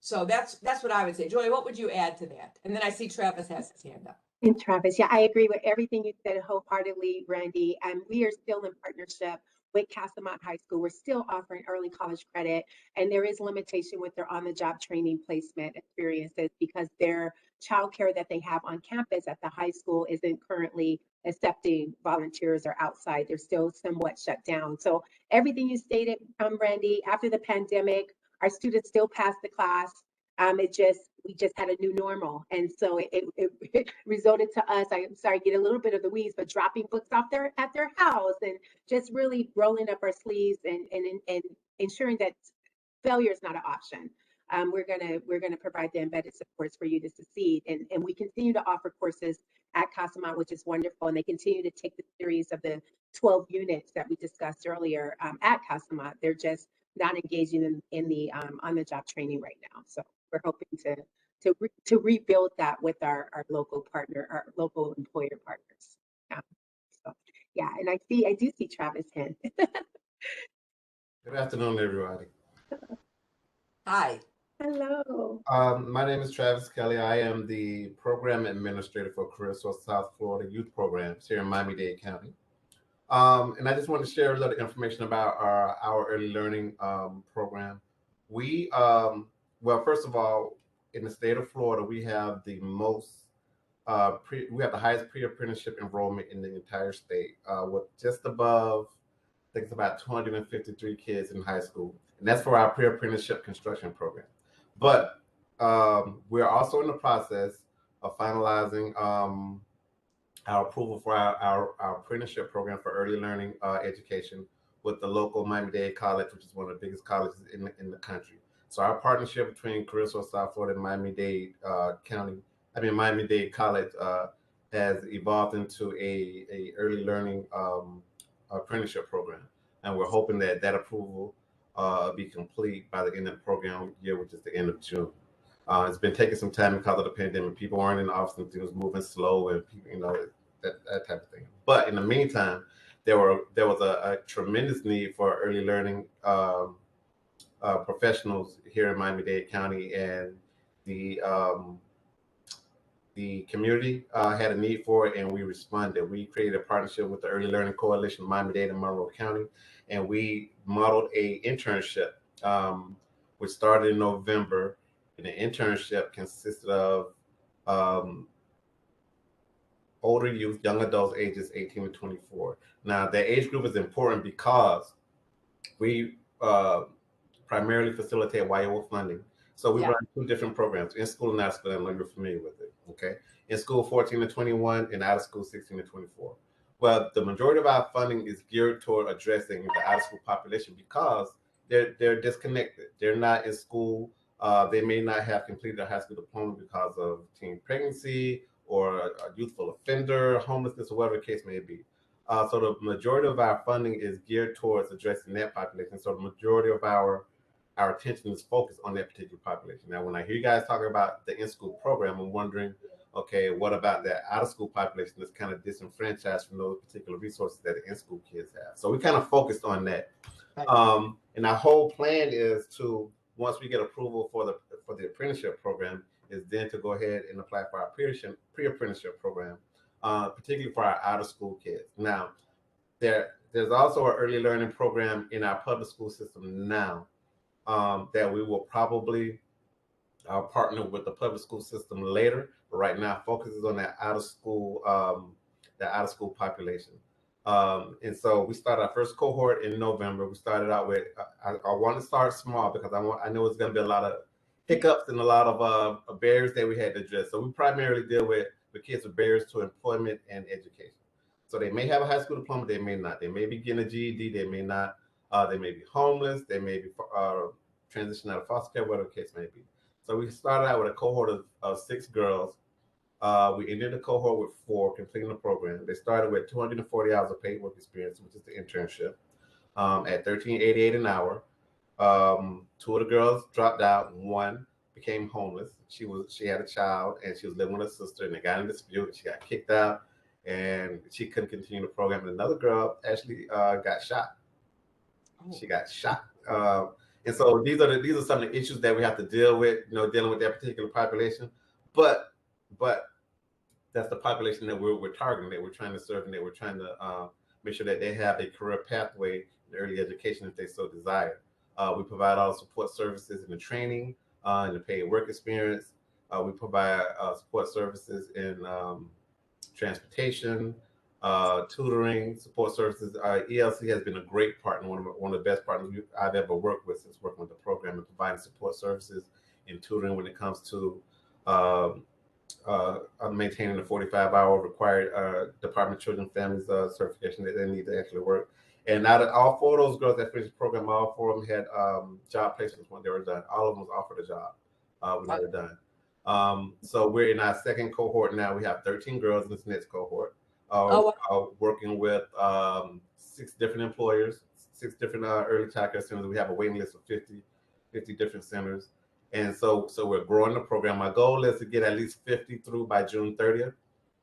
[SPEAKER 2] So that's what I would say. Joya, what would you add to that? And then I see Travis has his hand up.
[SPEAKER 3] And Travis, yeah, I agree with everything you said wholeheartedly, Randy. And we are still in partnership with Casamont High School. We're still offering early college credit, and there is limitation with their on-the-job training placement experiences because their childcare that they have on campus at the high school isn't currently accepting volunteers or outside. They're still somewhat shut down. So everything you stated, Randy, after the pandemic, our students still passed the class. We just had a new normal. And so it resulted to us, I'm sorry, get a little bit of the weeds, but dropping books off at their house and just really rolling up our sleeves and ensuring that failure is not an option. We're gonna provide the embedded supports for you to succeed. And we continue to offer courses at Casamont, which is wonderful. And they continue to take the series of the 12 units that we discussed earlier at Casamont. They're just not engaging in the on-the-job training right now. So we're hoping to rebuild that with our local partner, our local employer partners. So yeah, and I do see Travis hand.
[SPEAKER 8] Good afternoon, everybody.
[SPEAKER 2] Hi.
[SPEAKER 3] Hello.
[SPEAKER 8] My name is Travis Kelly. I am the program administrator for Career Source South Florida Youth Programs here in Miami-Dade County. And I just want to share a little information about our early learning program. We, well, first of all, in the state of Florida, we have the most, we have the highest pre-apprenticeship enrollment in the entire state, with just above, I think it's about 253 kids in high school. And that's for our pre-apprenticeship construction program. But we're also in the process of finalizing our approval for our apprenticeship program for early learning education with the local Miami-Dade College, which is one of the biggest colleges in the country. So our partnership between Career Source South Florida and Miami-Dade Miami-Dade College has evolved into a early learning apprenticeship program. And we're hoping that approval be complete by the end of the program year, which is the end of June. It's been taking some time because of the pandemic. People weren't in the office and things moving slow, and people, you know, that type of thing. But in the meantime, there was a tremendous need for early learning professionals here in Miami-Dade County, and the community had a need for it, and we responded. We created a partnership with the Early Learning Coalition of Miami-Dade and Monroe County, and we modeled a internship, which started in November. And the internship consisted of older youth, young adults ages 18 to 24. Now, that age group is important because we primarily facilitate YO funding. So we
[SPEAKER 2] Yeah.
[SPEAKER 8] run two different programs, in school and out of school. I know you're familiar with it. Okay, in school 14 to 21, and out of school 16 to 24. Well, the majority of our funding is geared toward addressing the out of school population because they're disconnected. They're not in school. They may not have completed a high school diploma because of teen pregnancy or a youthful offender, homelessness, or whatever the case may be. So the majority of our funding is geared towards addressing that population. So the majority of our attention is focused on that particular population. Now, when I hear you guys talking about the in-school program, I'm wondering, okay, what about that out-of-school population that's kind of disenfranchised from those particular resources that the in-school kids have? So we kind of focused on that. And our whole plan is to, once we get approval for the apprenticeship program, is then to go ahead and apply for our pre-apprenticeship program, particularly for our out-of-school kids. Now, there's also an early learning program in our public school system now. That we will probably partner with the public school system later, but right now focuses on that out of school population. And so we started our first cohort in November. We started out with I want to start small because I know it's going to be a lot of hiccups and a lot of barriers that we had to address. So we primarily deal with kids with barriers to employment and education. So they may have a high school diploma, they may not. They may be getting a GED, they may not. They may be homeless. They may be transitioning out of foster care, whatever the case may be. So we started out with a cohort of 6 girls. We ended the cohort with 4 completing the program. They started with 240 hours of paid work experience, which is the internship, at $13.88 an hour. 2 of the girls dropped out. 1 became homeless. She had a child and she was living with her sister, and they got in a dispute. She got kicked out, and she couldn't continue the program. And another girl actually got shot. She got shot. And so these are some of the issues that we have to deal with, dealing with that particular population. But that's the population that we're targeting, that we're trying to serve, and that we're trying to make sure that they have a career pathway in early education if they so desire. We provide all support services in the training, in the paid work experience. We provide support services in transportation, tutoring, support services. ELC has been a great partner, one of the best partners I've ever worked with since working with the program, and providing support services in tutoring when it comes to maintaining the 45-hour required Department of Children and Families certification that they need to actually work. And out of all 4 of those girls that finished the program, all 4 of them had job placements when they were done. All of them was offered a job when they were done. So we're in our second cohort now. We have 13 girls in this next cohort. Working with 6 different employers, 6 different early child care centers. We have a waiting list of 50 different centers. And so we're growing the program. My goal is to get at least 50 through by June 30th.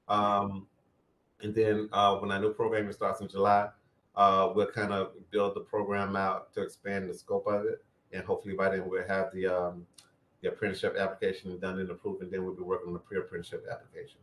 [SPEAKER 8] And then when our new program starts in July, we'll kind of build the program out to expand the scope of it. And hopefully by then we'll have the apprenticeship application done and approved, and then we'll be working on the pre-apprenticeship application.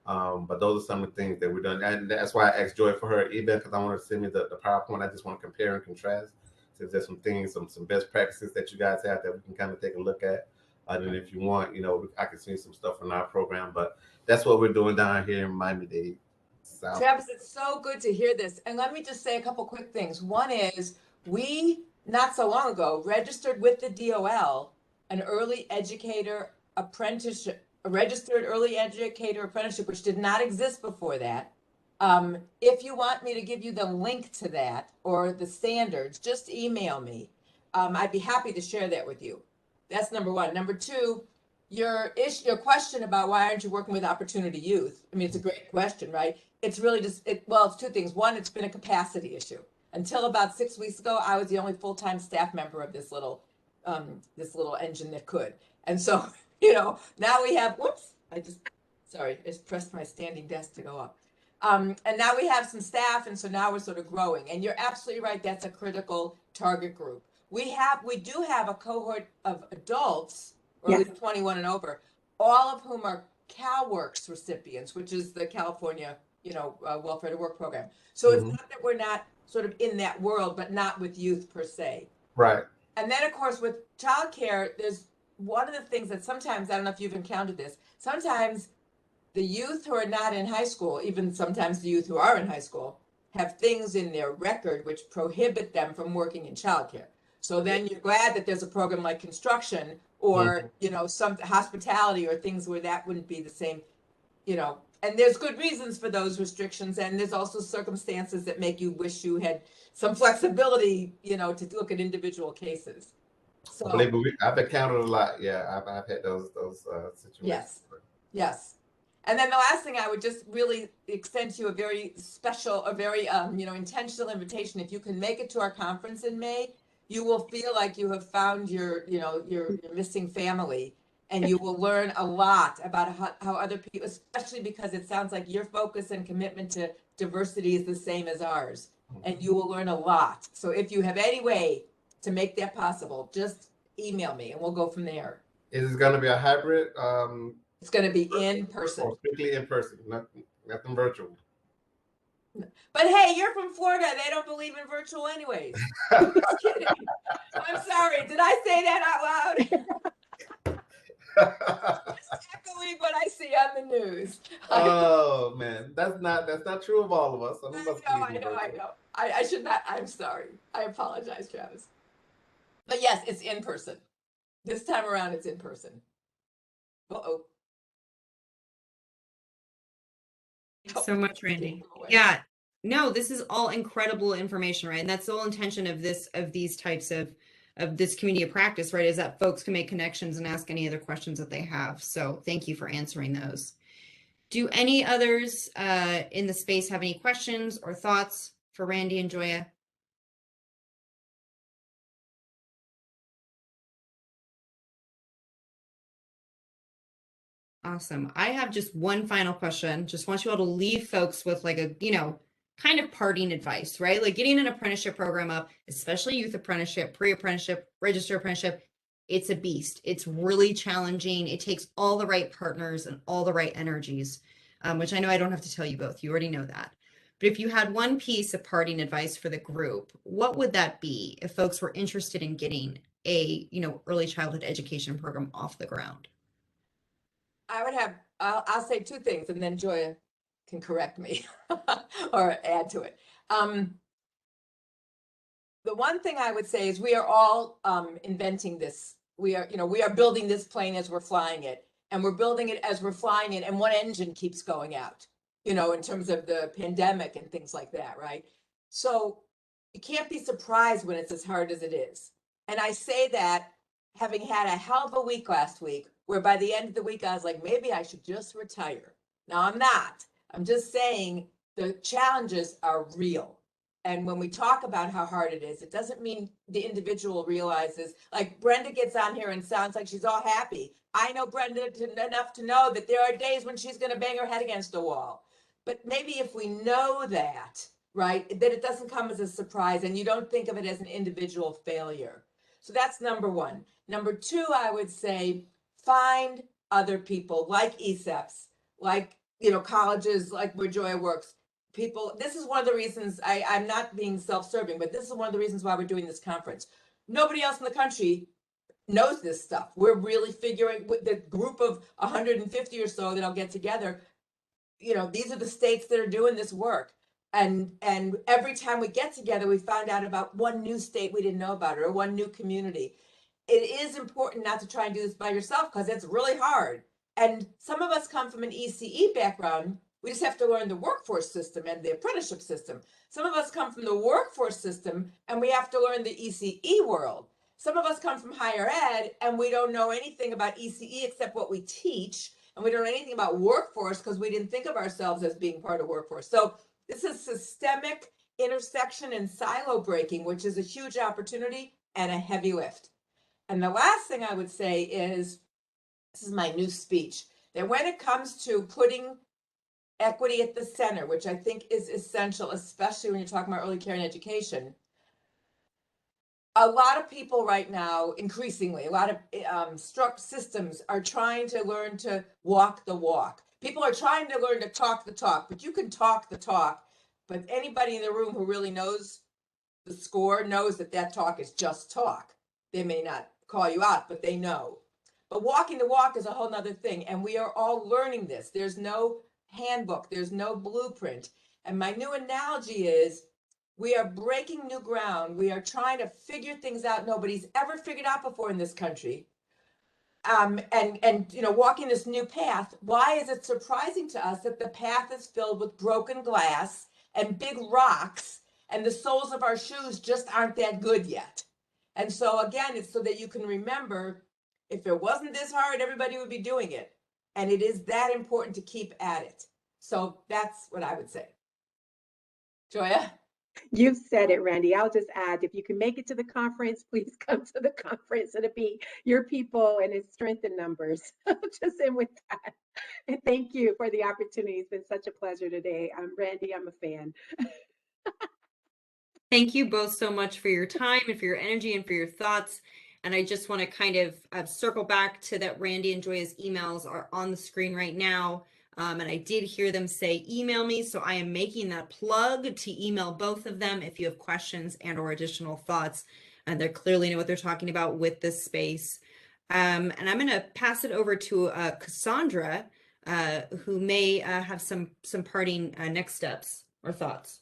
[SPEAKER 8] But those are some of the things that we've done. And that's why I asked Joy for her event, because I want her to send me the PowerPoint. I just want to compare and contrast. So if there's some things, some best practices that you guys have that we can kind of take a look at. And then if you want, I can send you some stuff from our program. But that's what we're doing down here in Miami-Dade South.
[SPEAKER 2] Travis, it's so good to hear this. And let me just say a couple quick things. One is we, not so long ago, registered with the DOL an early educator apprenticeship, a registered early educator apprenticeship, which did not exist before that. If you want me to give you the link to that or the standards, just email me. I'd be happy to share that with you. That's number 1. Number 2, your question about why aren't you working with Opportunity Youth? I mean, it's a great question, right? It's really just, it's 2 things. 1, it's been a capacity issue. Until about 6 weeks ago, I was the only full-time staff member of this little engine that could. And so, now we have, I just pressed my standing desk to go up. And now we have some staff, and so now we're sort of growing. And you're absolutely right, that's a critical target group. We do have a cohort of adults, or at least 21 and over, all of whom are CalWORKS recipients, which is the California, welfare to work program. So it's not that we're not sort of in that world, but not with youth per se.
[SPEAKER 8] Right.
[SPEAKER 2] And then, of course, with childcare, there's one of the things that sometimes, I don't know if you've encountered this, sometimes the youth who are not in high school, even sometimes the youth who are in high school, have things in their record which prohibit them from working in childcare. So then you're glad that there's a program like construction or, you know, some hospitality or things where that wouldn't be the same, you know, and there's good reasons for those restrictions. And there's also circumstances that make you wish you had some flexibility, you know, to look at individual cases. So,
[SPEAKER 8] I believe I've encountered a lot. Yeah, I've had those situations.
[SPEAKER 2] yes, yes. And then the last thing I would just really extend to you a very special, a very you know, intentional invitation. If you can make it to our conference in May, you will feel like you have found your, you know, your missing family, and you will learn a lot about how other people, especially because it sounds like your focus and commitment to diversity is the same as ours, and you will learn a lot. So if you have any way to make that possible, just email me and we'll go from there.
[SPEAKER 8] Is it going to be a hybrid?
[SPEAKER 2] It's going to be in person.
[SPEAKER 8] Or strictly in person, nothing virtual.
[SPEAKER 2] But hey, you're from Florida. They don't believe in virtual anyways. Just kidding. I'm sorry. Did I say that out loud? Just echoing what I see on the news.
[SPEAKER 8] Oh man, that's not true of all of us.
[SPEAKER 2] I know. I should not. I'm sorry. I apologize, Travis. But yes, it's in person. This time around, it's in person. Uh-oh.
[SPEAKER 4] So much, Randy. Yeah, no, this is all incredible information, right? And that's the whole intention of these types of this community of practice, right? Is that folks can make connections and ask any other questions that they have. So thank you for answering those. Do any others in the space have any questions or thoughts for Randy and Joya? Awesome. I have just one final question. Just want you all to leave folks with like a, you know, kind of parting advice, right? Like getting an apprenticeship program up, especially youth apprenticeship, pre-apprenticeship, registered apprenticeship, it's a beast. It's really challenging. It takes all the right partners and all the right energies, which I know I don't have to tell you both. You already know that. But if you had one piece of parting advice for the group, what would that be if folks were interested in getting a, you know, early childhood education program off the ground?
[SPEAKER 2] I would have, I'll say two things and then Joya can correct me or add to it. The one thing I would say is we are all inventing this. We are building this plane as we're flying it, and we're building it as we're flying it, and one engine keeps going out, you know, in terms of the pandemic and things like that, right? So you can't be surprised when it's as hard as it is. And I say that having had a hell of a week last week, where by the end of the week, I was like, maybe I should just retire. Now I'm not. I'm just saying the challenges are real. And when we talk about how hard it is, it doesn't mean the individual realizes, like Brenda gets on here and sounds like she's all happy. I know Brenda enough to know that there are days when she's going to bang her head against a wall. But maybe if we know that, right, that it doesn't come as a surprise and you don't think of it as an individual failure. So that's number one. Number two, I would say, find other people like ECEPTS, like, you know, colleges, like where Joya works. People, this is one of the reasons I'm not being self-serving, but this is one of the reasons why we're doing this conference. Nobody else in the country knows this stuff. We're really figuring with the group of 150 or so that I'll get together. You know, these are the states that are doing this work. And every time we get together, we find out about one new state we didn't know about or one new community. It is important not to try and do this by yourself because it's really hard. And some of us come from an ECE background. We just have to learn the workforce system and the apprenticeship system. Some of us come from the workforce system and we have to learn the ECE world. Some of us come from higher ed and we don't know anything about ECE except what we teach. And we don't know anything about workforce because we didn't think of ourselves as being part of workforce. So this is systemic intersection and silo breaking, which is a huge opportunity and a heavy lift. And the last thing I would say is, this is my new speech, that when it comes to putting equity at the center, which I think is essential, especially when you're talking about early care and education, a lot of people right now, increasingly, a lot of systems are trying to learn to walk the walk. People are trying to learn to talk the talk, but you can talk the talk. But anybody in the room who really knows the score knows that that talk is just talk. They may not call you out, but they know. But walking the walk is a whole nother thing. And we are all learning this. There's no handbook, there's no blueprint. And my new analogy is we are breaking new ground. We are trying to figure things out nobody's ever figured out before in this country. And you know, walking this new path. Why is it surprising to us that the path is filled with broken glass and big rocks, and the soles of our shoes just aren't that good yet? And so again, it's so that you can remember, if it wasn't this hard, everybody would be doing it. And it is that important to keep at it. So that's what I would say. Joya?
[SPEAKER 3] You've said it, Randy. I'll just add, if you can make it to the conference, please come to the conference. It'll be your people and it's strength in numbers. Just in with that. And thank you for the opportunity. It's been such a pleasure today. Randy, I'm a fan.
[SPEAKER 4] Thank you both so much for your time and for your energy and for your thoughts. And I just want to kind of circle back to that Randy and Joya's emails are on the screen right now. And I did hear them say, email me. So I am making that plug to email both of them if you have questions and or additional thoughts. And they clearly know what they're talking about with this space. And I'm going to pass it over to Cassandra, who may have some parting next steps or thoughts.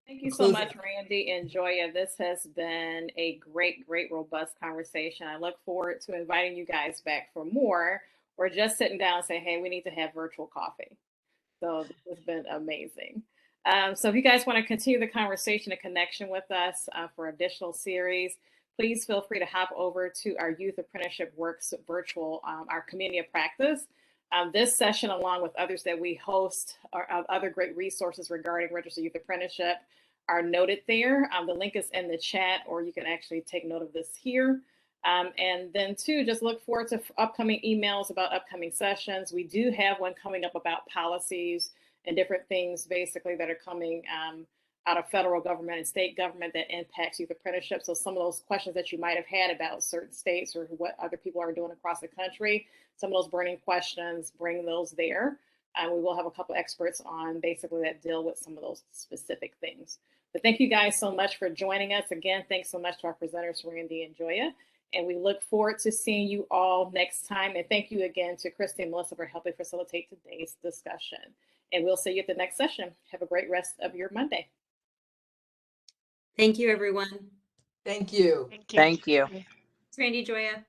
[SPEAKER 1] Thank you so much, Randy and Joya. This has been a great, robust conversation. I look forward to inviting you guys back for more, or just sitting down and saying, hey, we need to have virtual coffee. So this has been amazing. So if you guys want to continue the conversation and connection with us for additional series, please feel free to hop over to our Youth Apprenticeship Works virtual, our community of practice. This session, along with others that we host, or other great resources regarding registered youth apprenticeship, are noted there. The link is in the chat, or you can actually take note of this here. And then too, just look forward to upcoming emails about upcoming sessions. We do have one coming up about policies and different things basically that are coming out of federal government and state government that impacts youth apprenticeship. So some of those questions that you might have had about certain states or what other people are doing across the country, some of those burning questions, bring those there. And we will have a couple experts on basically that deal with some of those specific things. But thank you guys so much for joining us. Again, thanks so much to our presenters, Randy and Joya. And we look forward to seeing you all next time. And thank you again to Christy and Melissa for helping facilitate today's discussion. And we'll see you at the next session. Have a great rest of your Monday.
[SPEAKER 4] Thank you, everyone.
[SPEAKER 2] Thank you.
[SPEAKER 9] Thank you.
[SPEAKER 4] Randy, Joya.